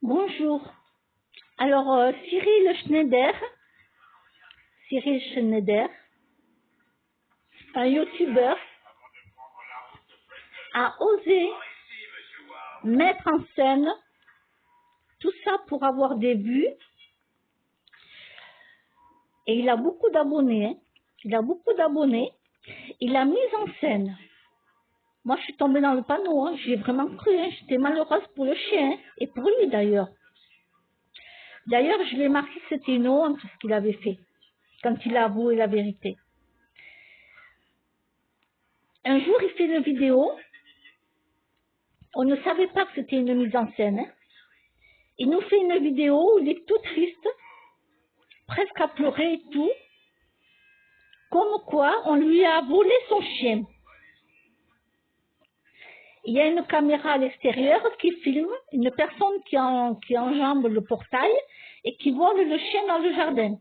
Bonjour. Alors, Cyril Schneider, un youtubeur, a osé mettre en scène tout ça pour avoir des vues. Et il a beaucoup d'abonnés. Hein. Il a beaucoup d'abonnés. Il a mis en scène. Moi, je suis tombée dans le panneau. Hein. J'ai vraiment cru. Hein. J'étais malheureuse pour le chien. Hein. Et pour lui, d'ailleurs. D'ailleurs, je lui ai marqué que c'était une honte ce qu'il avait fait. Quand il a avoué la vérité. Un jour, il fait une vidéo. On ne savait pas que c'était une mise en scène. Hein. Il nous fait une vidéo où il est tout triste, presque à pleurer et tout. Comme quoi, on lui a volé son chien. Il y a une caméra à l'extérieur qui filme une personne qui enjambe le portail et qui vole le chien dans le jardin.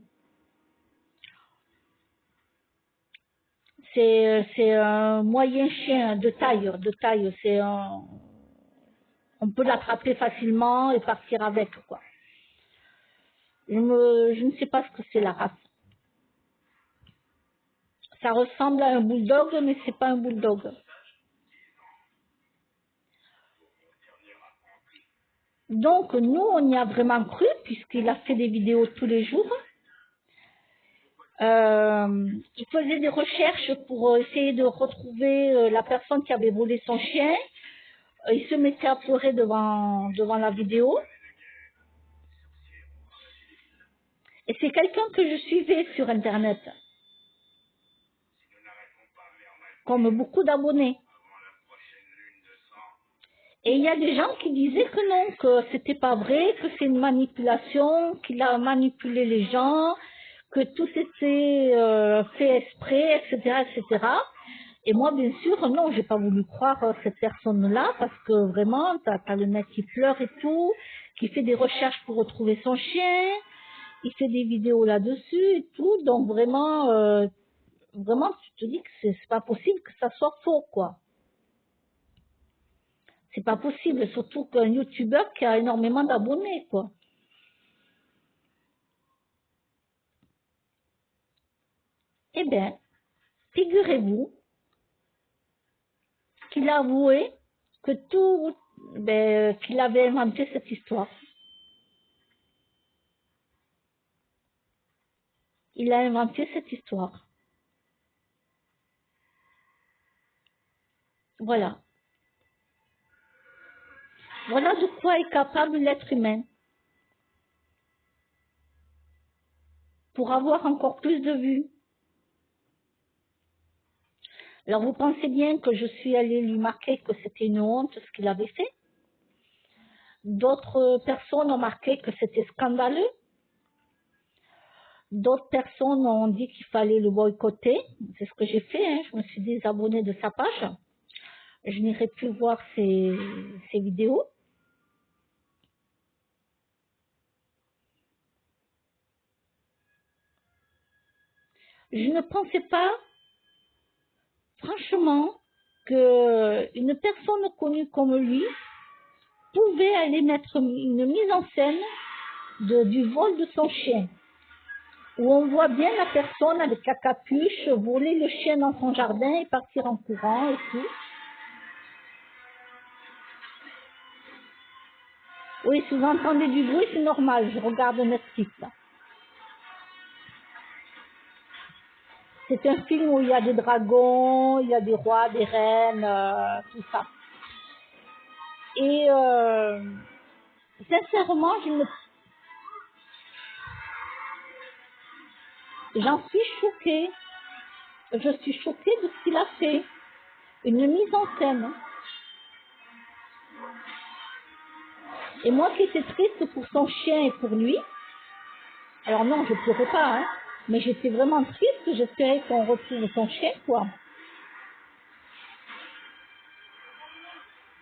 C'est un moyen chien de taille. On peut l'attraper facilement et partir avec, quoi. Je ne sais pas ce que c'est la race. Ça ressemble à un bulldog, mais c'est pas un bulldog. Donc, nous, on y a vraiment cru, puisqu'il a fait des vidéos tous les jours. Il faisait des recherches pour essayer de retrouver la personne qui avait volé son chien. Il se mettait à pleurer devant la vidéo. Et c'est quelqu'un que je suivais sur Internet, comme beaucoup d'abonnés. Et il y a des gens qui disaient que non, que c'était pas vrai, que c'est une manipulation, qu'il a manipulé les gens, que tout était fait exprès, etc., etc. Et moi, bien sûr, non, j'ai pas voulu croire cette personne-là, parce que vraiment, t'as le mec qui pleure et tout, qui fait des recherches pour retrouver son chien, il fait des vidéos là-dessus et tout, donc vraiment, vraiment, tu te dis que c'est pas possible que ça soit faux, quoi. C'est pas possible, surtout qu'un youtubeur qui a énormément d'abonnés, quoi. Eh bien, figurez-vous qu'il a avoué que qu'il avait inventé cette histoire. Il a inventé cette histoire. Voilà. Voilà de quoi est capable l'être humain. Pour avoir encore plus de vues. Alors vous pensez bien que je suis allée lui marquer que c'était une honte ce qu'il avait fait. D'autres personnes ont marqué que c'était scandaleux. D'autres personnes ont dit qu'il fallait le boycotter. C'est ce que j'ai fait. Hein. Je me suis désabonnée de sa page. Je n'irai plus voir ses vidéos. Je ne pensais pas, franchement, qu'une personne connue comme lui pouvait aller mettre une mise en scène du vol de son chien. Où on voit bien la personne avec la capuche voler le chien dans son jardin et partir en courant et tout. Oui, si vous entendez du bruit, c'est normal, je regarde Netflix. C'est un film où il y a des dragons, il y a des rois, des reines, tout ça. Et sincèrement, j'en suis choquée. Je suis choquée de ce qu'il a fait. Une mise en scène. Et moi qui étais triste pour son chien et pour lui, alors non, je pleurais pas, hein, mais j'étais vraiment triste, j'espérais qu'on retrouve son chien, quoi.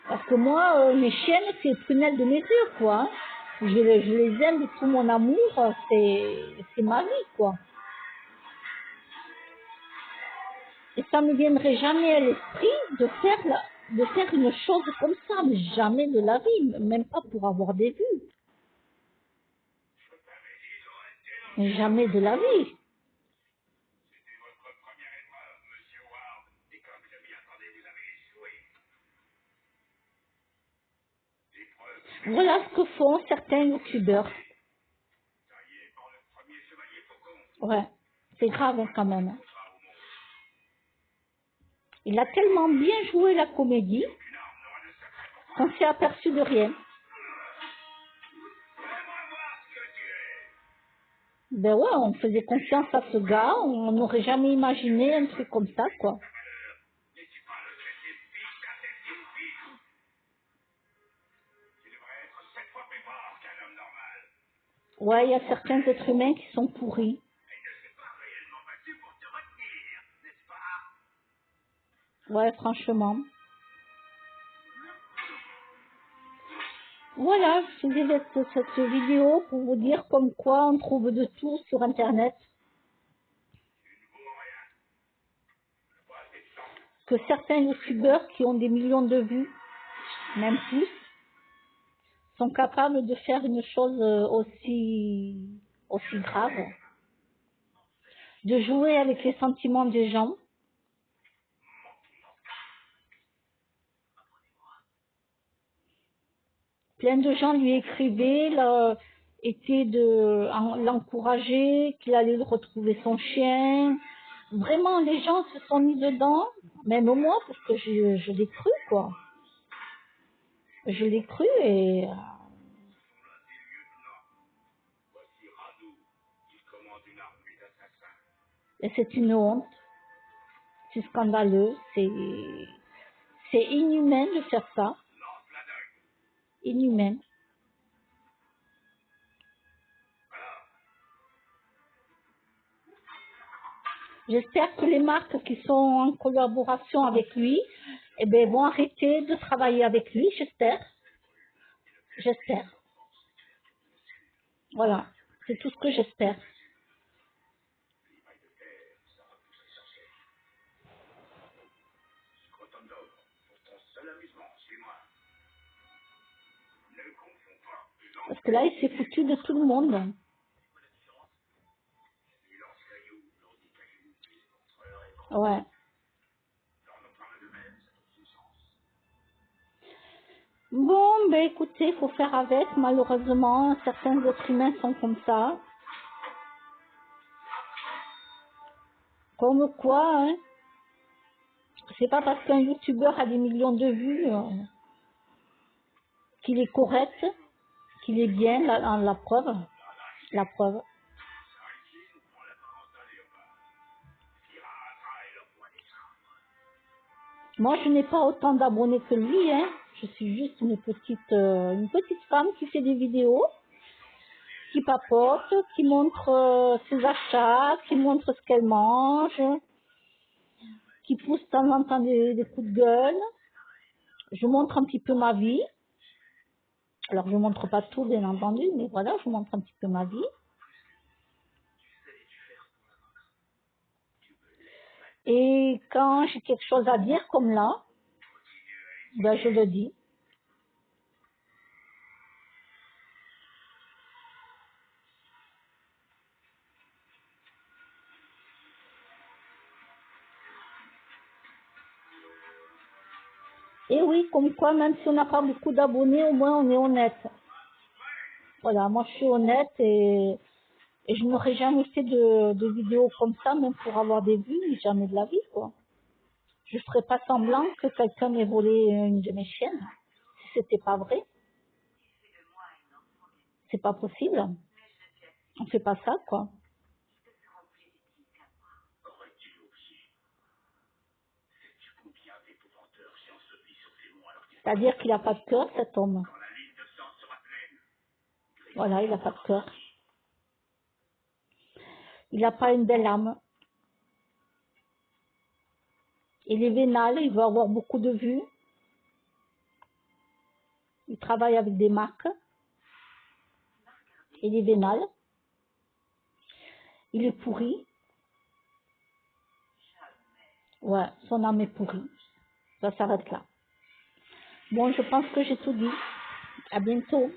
Parce que moi, mes chiennes, c'est les prunelles de mes yeux, quoi. Hein. Je les aime de tout mon amour, c'est ma vie, quoi. Et ça ne me viendrait jamais à l'esprit de faire une chose comme ça, mais jamais de la vie, même pas pour avoir des vues. Mais jamais de la vie. Voilà ce que font certains youtubeurs. Ouais, c'est grave hein, quand même. Il a tellement bien joué la comédie qu'on s'est aperçu de rien. Ben ouais, on faisait confiance à ce gars, on n'aurait jamais imaginé un truc comme ça, quoi. Ouais, il y a certains êtres humains qui sont pourris. Ouais, franchement. Voilà, je faisais cette vidéo pour vous dire comme quoi on trouve de tout sur Internet. Que certains youtubeurs qui ont des millions de vues, même plus, sont capables de faire une chose aussi grave. De jouer avec les sentiments des gens. Plein de gens lui écrivaient, l'encourager, qu'il allait retrouver son chien. Vraiment, les gens se sont mis dedans, même moi, parce que je l'ai cru, quoi. Je l'ai cru et c'est une honte. C'est scandaleux, c'est inhumain de faire ça. Inhumain. J'espère que les marques qui sont en collaboration avec lui, eh ben, vont arrêter de travailler avec lui, j'espère. J'espère. Voilà, c'est tout ce que j'espère. Parce que là, il s'est foutu de tout le monde. Ouais. Bon, ben écoutez, il faut faire avec. Malheureusement, certains êtres humains sont comme ça. Comme quoi, hein, c'est pas parce qu'un youtubeur a des millions de vues qu'il est correct, qu'il est bien, la preuve. La preuve. Moi, je n'ai pas autant d'abonnés que lui, hein. Je suis juste une petite femme qui fait des vidéos, qui papote, qui montre ses achats, qui montre ce qu'elle mange, qui pousse de temps en temps des coups de gueule. Je montre un petit peu ma vie. Alors, je montre pas tout, bien entendu, mais voilà, je montre un petit peu ma vie. Et quand j'ai quelque chose à dire, comme là, ben, je le dis. Et oui, comme quoi, même si on n'a pas beaucoup d'abonnés, au moins on est honnête. Voilà, moi je suis honnête et je n'aurais jamais fait de vidéos comme ça, même pour avoir des vues, jamais de la vie, quoi. Je ferais pas semblant que quelqu'un m'ait volé une de mes chiennes. Si c'était pas vrai, c'est pas possible. On fait pas ça, quoi. C'est-à-dire qu'il a pas de cœur, cet homme. Voilà, il a pas de cœur. Il n'a pas une belle âme. Il est vénal, il veut avoir beaucoup de vues. Il travaille avec des marques. Il est vénal. Il est pourri. Ouais, son âme est pourrie. Ça s'arrête là. Bon, je pense que j'ai tout dit. À bientôt.